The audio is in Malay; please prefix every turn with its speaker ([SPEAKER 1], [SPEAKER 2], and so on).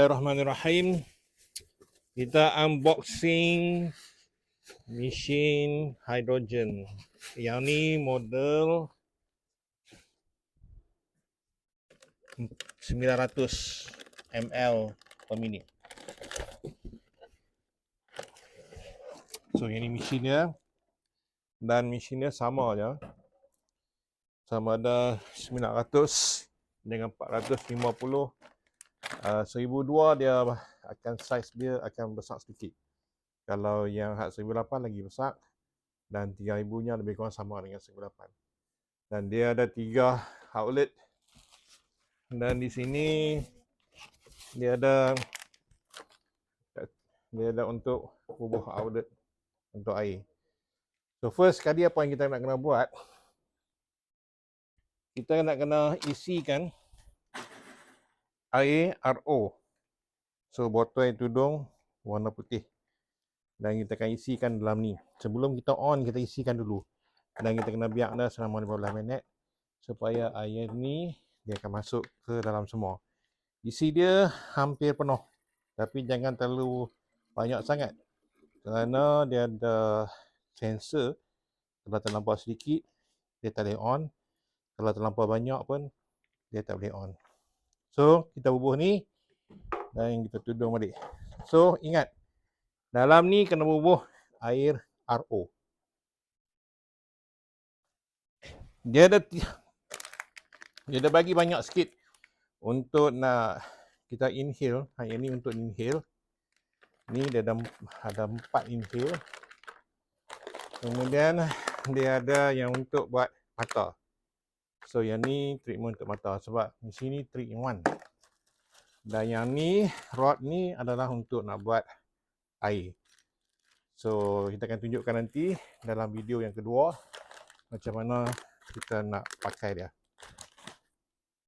[SPEAKER 1] Bismillahirrahmanirrahim. Kita unboxing mesin hidrogen. Yang ni model 900 ml per minit. So yang ni mesin dia, dan mesin dia sama aja. Sama ada 900 dengan 450. 1002 dia akan saiz dia akan besar sedikit. Kalau yang 1008 lagi besar, dan 3000 nya lebih kurang sama dengan 1008. Dan dia ada 3 outlet. Dan di sini dia ada untuk bubuh outlet untuk air. So first sekali apa yang kita nak kena buat, kita nak kena isikan air RO. So botol tudung warna putih, dan kita akan isikan dalam ni. Sebelum kita on, kita isikan dulu, dan kita kena biar dia selama 15 minit supaya air ni dia akan masuk ke dalam semua. Isi dia hampir penuh, tapi jangan terlalu banyak sangat, kerana dia ada sensor. Kalau terlampau sedikit dia tak boleh on, kalau terlampau banyak pun dia tak boleh on. So kita bubuh ni dan kita tudung balik. So ingat, dalam ni kena bubuh air RO. Dia ada bagi banyak sikit untuk nak kita inhale. Yang ni untuk inhale. Ni dia ada 4 inhale. Kemudian dia ada yang untuk buat mata. So yang ni treatment untuk mata, sebab di sini 3 in 1. Dan yang ni, rod ni adalah untuk nak buat air. So kita akan tunjukkan nanti dalam video yang kedua macam mana kita nak pakai dia.